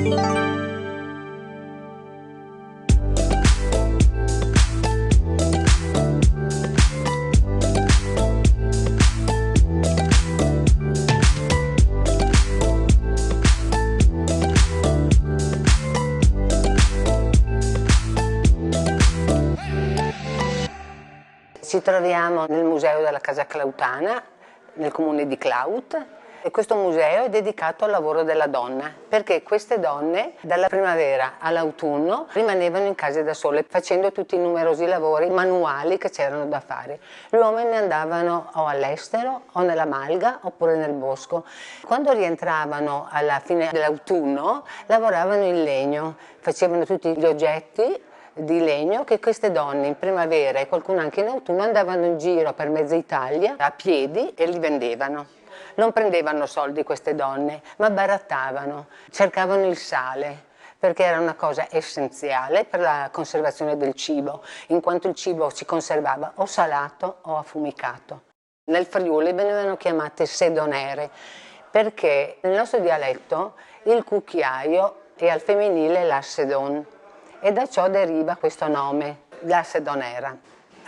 Ci troviamo nel museo della Casa Clautana, nel comune di Claut, e questo museo è dedicato al lavoro della donna, perché queste donne dalla primavera all'autunno rimanevano in casa da sole facendo tutti i numerosi lavori manuali che c'erano da fare. Gli uomini andavano o all'estero o nella malga oppure nel bosco. Quando rientravano alla fine dell'autunno lavoravano in legno, facevano tutti gli oggetti di legno che queste donne in primavera e qualcuno anche in autunno andavano in giro per mezza Italia a piedi e li vendevano. Non prendevano soldi queste donne, ma barattavano, cercavano il sale, perché era una cosa essenziale per la conservazione del cibo, in quanto il cibo si conservava o salato o affumicato. Nel Friuli venivano chiamate sedonere, perché nel nostro dialetto il cucchiaio è al femminile la sedon, e da ciò deriva questo nome, la sedonera.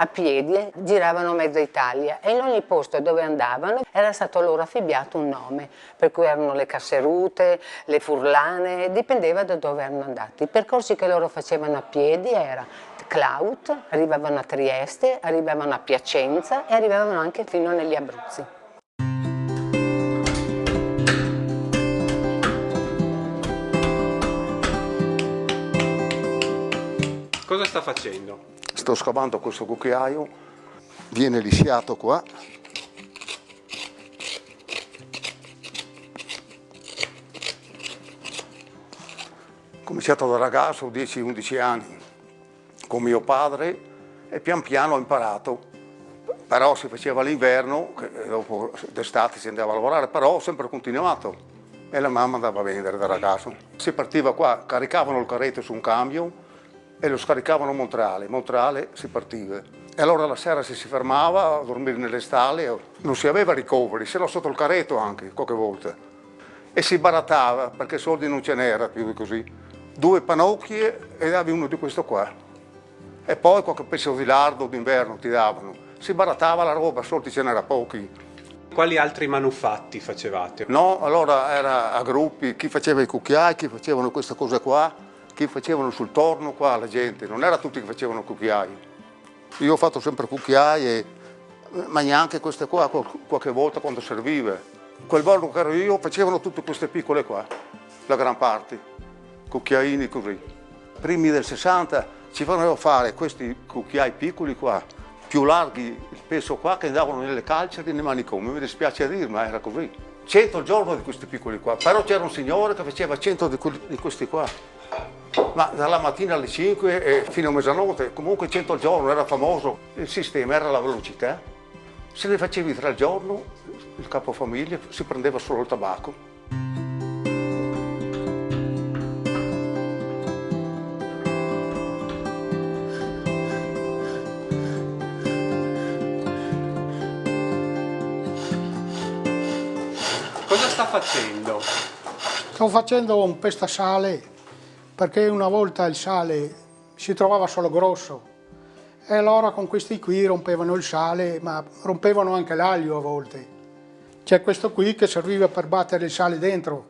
A piedi giravano mezza Italia e in ogni posto dove andavano era stato loro affibbiato un nome, per cui erano le casserute, le furlane, dipendeva da dove erano andati. I percorsi che loro facevano a piedi era Claut, arrivavano a Trieste, arrivavano a Piacenza e arrivavano anche fino negli Abruzzi. Cosa sta facendo? Sto scavando questo cucchiaio, viene lisciato qua. Ho cominciato da ragazzo, 10-11 anni, con mio padre e pian piano ho imparato. Però si faceva l'inverno, dopo d'estate si andava a lavorare, però ho sempre continuato. E la mamma andava a vendere da ragazzo. Si partiva qua, caricavano il carretto su un camion e lo scaricavano a Montrale si partiva. E allora la sera si fermava a dormire nelle stalle, non si aveva ricoveri, se no sotto il carretto anche, qualche volta. E si barattava, perché soldi non ce n'era più di così. 2 panocchie e davi uno di questo qua. E poi qualche pezzo di lardo d'inverno ti davano. Si barattava la roba, soldi ce n'era pochi. Quali altri manufatti facevate? No, allora era a gruppi, chi faceva i cucchiai, chi facevano queste cose qua, chi facevano sul torno qua la gente, non era tutti che facevano cucchiai. Io ho fatto sempre cucchiai, ma neanche queste qua, qualche volta quando serviva. Quel giorno che ero io facevano tutte queste piccole qua, la gran parte, cucchiaini così. Primi del 60 ci facevano fare questi cucchiai piccoli qua, più larghi il peso qua, che andavano nelle calceri e nei manicomi, mi dispiace dire, ma era così. 100 al giorno di questi piccoli qua, però c'era un signore che faceva 100 di questi qua. Ma dalla mattina alle 5 e fino a mezzanotte, comunque 100 al giorno, era famoso. Il sistema era la velocità. Se ne facevi 3 al giorno, il capofamiglia si prendeva solo il tabacco. Cosa sta facendo? Sto facendo un pestasale, perché una volta il sale si trovava solo grosso e allora con questi qui rompevano il sale, ma rompevano anche l'aglio a volte. C'è questo qui che serviva per battere il sale dentro.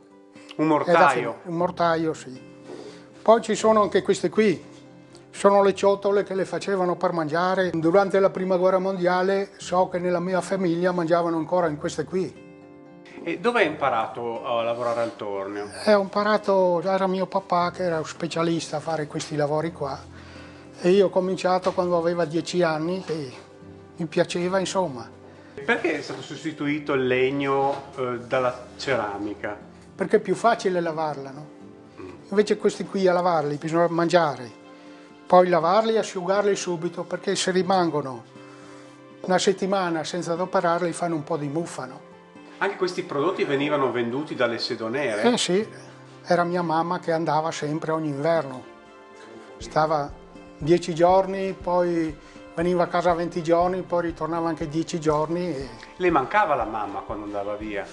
Un mortaio? Un mortaio, sì. Poi ci sono anche queste qui, sono le ciotole che le facevano per mangiare. Durante la prima guerra mondiale so che nella mia famiglia mangiavano ancora in queste qui. E dove hai imparato a lavorare al tornio? Ho imparato, era mio papà che era specialista a fare questi lavori qua e io ho cominciato quando avevo 10 anni e mi piaceva, insomma. Perché è stato sostituito il legno dalla ceramica? Perché è più facile lavarla, no? Invece questi qui a lavarli bisogna mangiare, poi lavarli e asciugarli subito, perché se rimangono una settimana senza adoperarli fanno un po' di muffa, no? Anche questi prodotti venivano venduti dalle sedonere? Sì, era mia mamma che andava sempre ogni inverno. Stava 10 giorni, poi veniva a casa 20 giorni, poi ritornava anche 10 giorni. Le mancava la mamma quando andava via?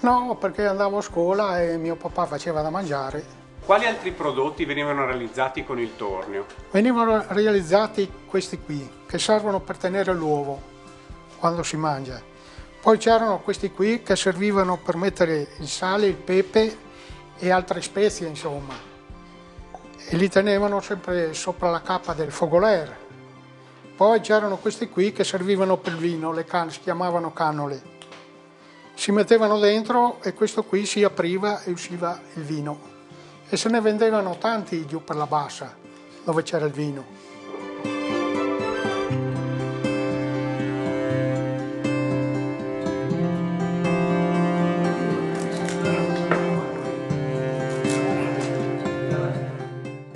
No, perché andavo a scuola e mio papà faceva da mangiare. Quali altri prodotti venivano realizzati con il tornio? Venivano realizzati questi qui, che servono per tenere l'uovo quando si mangia. Poi c'erano questi qui che servivano per mettere il sale, il pepe e altre spezie, insomma. E li tenevano sempre sopra la cappa del fogoler. Poi c'erano questi qui che servivano per il vino, le canne, si chiamavano cannole. Si mettevano dentro e questo qui si apriva e usciva il vino. E se ne vendevano tanti giù per la bassa, dove c'era il vino.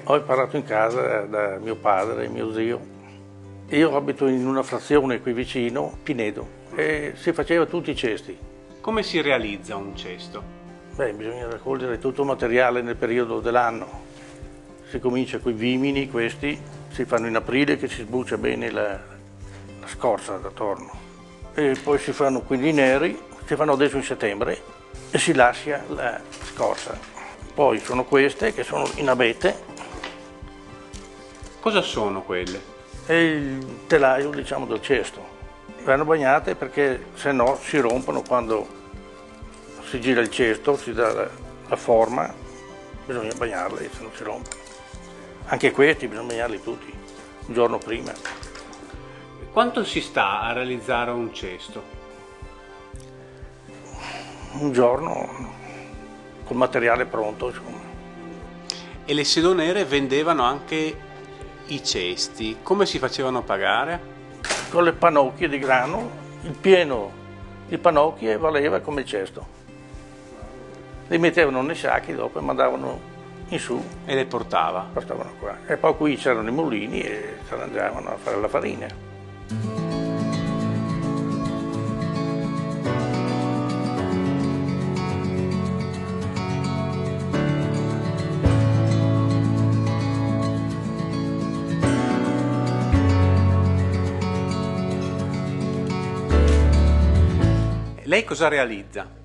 Ho imparato in casa da mio padre e mio zio. Io abito in una frazione qui vicino, Pinedo, e si faceva tutti i cesti. Come si realizza un cesto? Beh, bisogna raccogliere tutto il materiale nel periodo dell'anno. Si comincia con i vimini, questi si fanno in aprile che si sbuccia bene la scorza d'attorno. E poi si fanno quelli neri, si fanno adesso in settembre, e si lascia la scorza. Poi sono queste che sono in abete. Cosa sono quelle? È il telaio, diciamo, del cesto. Vanno bagnate perché se no si rompono quando si gira il cesto, si dà la forma, bisogna bagnarli, se non si rompono. Anche questi bisogna bagnarli tutti, un giorno prima. Quanto si sta a realizzare un cesto? Un giorno col materiale pronto, insomma. E le sedonere vendevano anche i cesti. Come si facevano pagare? Con le pannocchie di grano, il pieno di pannocchie valeva come il cesto. Li mettevano nei sacchi dopo e mandavano in su. E le portava? Portavano qua. E poi qui c'erano i mulini e si arrangiavano a fare la farina. Lei cosa realizza?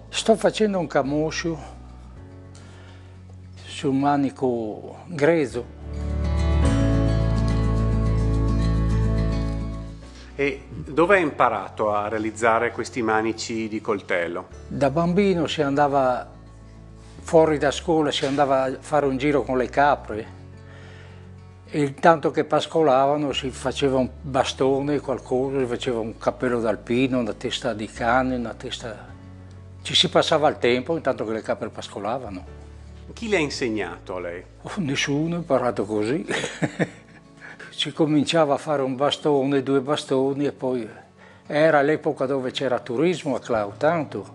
Sto facendo un camoscio su un manico grezzo. E dove hai imparato a realizzare questi manici di coltello? Da bambino si andava fuori da scuola, si andava a fare un giro con le capre e intanto che pascolavano si faceva un bastone, qualcosa, si faceva un cappello d'alpino, una testa di cane, una testa... Ci si passava il tempo intanto che le capre pascolavano. Chi le ha insegnato a lei? Oh, nessuno, ho imparato così. Si cominciava a fare un bastone, 2 bastoni e poi era l'epoca dove c'era turismo a Clau, tanto.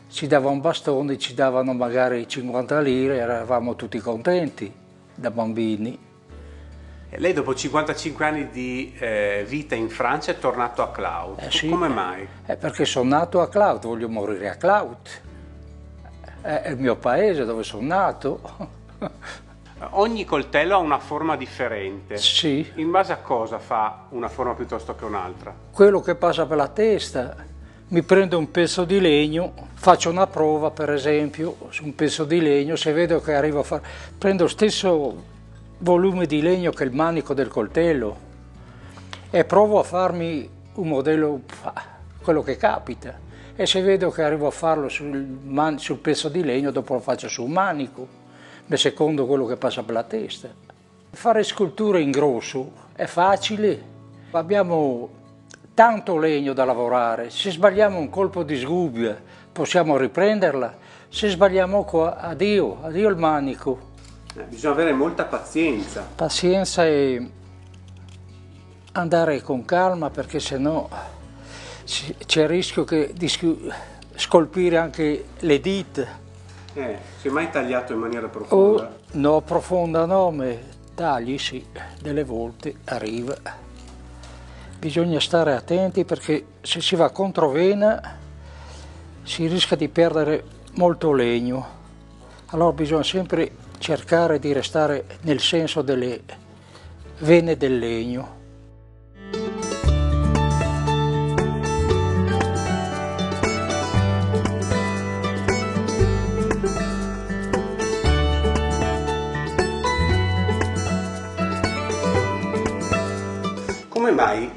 Ci dava un bastone, ci davano magari 50 lire, eravamo tutti contenti da bambini. Lei dopo 55 anni di vita in Francia è tornato a Clau. Sì, come mai? Perché sono nato a Clau, voglio morire a Clau. È il mio paese dove sono nato. Ogni coltello ha una forma differente. Sì. In base a cosa fa una forma piuttosto che un'altra? Quello che passa per la testa. Mi prendo un pezzo di legno, faccio una prova per esempio su un pezzo di legno, se vedo che arrivo a fare... Prendo lo stesso volume di legno che il manico del coltello e provo a farmi un modello, quello che capita, e se vedo che arrivo a farlo sul pezzo di legno dopo lo faccio sul manico, secondo quello che passa per la testa. Fare sculture in grosso è facile, abbiamo tanto legno da lavorare, se sbagliamo un colpo di sgubbia possiamo riprenderla, se sbagliamo qua addio il manico. Bisogna avere molta pazienza. Pazienza e andare con calma perché sennò c'è il rischio di scolpire anche le dita. Si è mai tagliato in maniera profonda? No, profonda no, ma tagli sì, delle volte arriva. Bisogna stare attenti perché se si va contro vena si rischia di perdere molto legno. Allora bisogna sempre cercare di restare nel senso delle vene del legno. come mai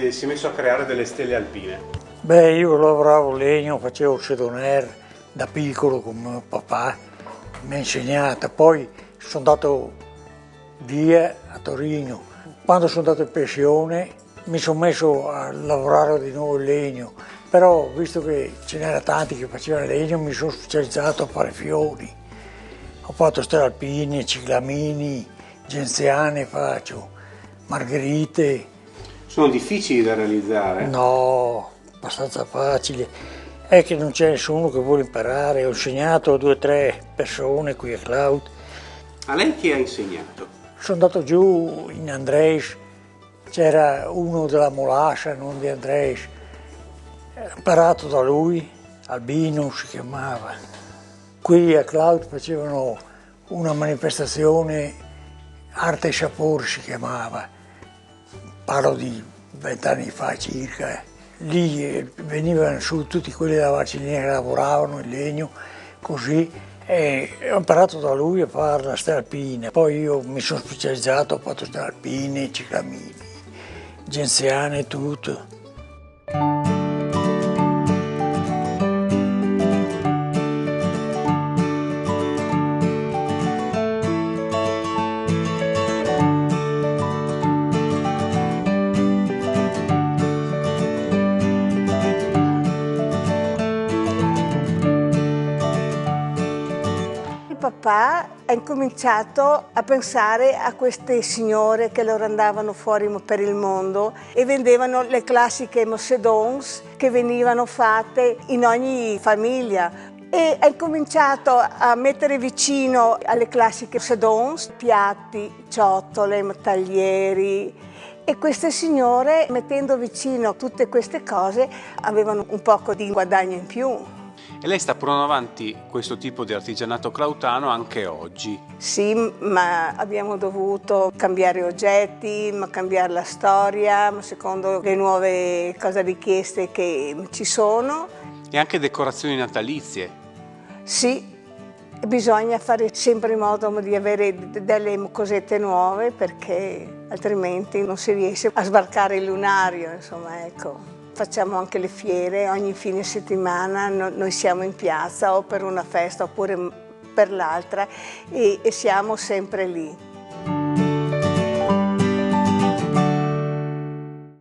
si è messo a creare delle stele alpine? Beh, io lavoravo legno, facevo il cedoniere da piccolo con mio papà, mi ha insegnato, poi sono andato via a Torino. Quando sono andato in pensione mi sono messo a lavorare di nuovo il legno, però visto che ce n'era tanti che facevano legno mi sono specializzato a fare fiori. Ho fatto stelle alpine, ciclamini, genziane faccio, margherite. Sono difficili da realizzare? No, abbastanza facile. È che non c'è nessuno che vuole imparare. Ho insegnato a 2 o 3 persone qui a Cloud. A lei chi ha insegnato? Sono andato giù in Andres, c'era uno della Molascia, non di Andres. Ho imparato da lui, Albino si chiamava. Qui a Cloud facevano una manifestazione, Arte e Sapore si chiamava, parlo di 20 anni fa circa. Lì venivano su tutti quelli della Valcellina che lavoravano in legno, così, e ho imparato da lui a fare la stella alpina. Poi io mi sono specializzato, ho fatto stelle alpine, ciclamini, genziane, tutto. Papà ha incominciato a pensare a queste signore che loro andavano fuori per il mondo e vendevano le classiche mossedons che venivano fatte in ogni famiglia. E ha incominciato a mettere vicino alle classiche sedons piatti, ciotole, taglieri. E queste signore, mettendo vicino tutte queste cose, avevano un poco di guadagno in più. E lei sta portando avanti questo tipo di artigianato clautano anche oggi? Sì, ma abbiamo dovuto cambiare oggetti, ma cambiare la storia, secondo le nuove cose richieste che ci sono. E anche decorazioni natalizie? Sì, bisogna fare sempre in modo di avere delle cosette nuove perché altrimenti non si riesce a sbarcare il lunario, insomma, ecco. Facciamo anche le fiere, ogni fine settimana noi siamo in piazza o per una festa oppure per l'altra e siamo sempre lì.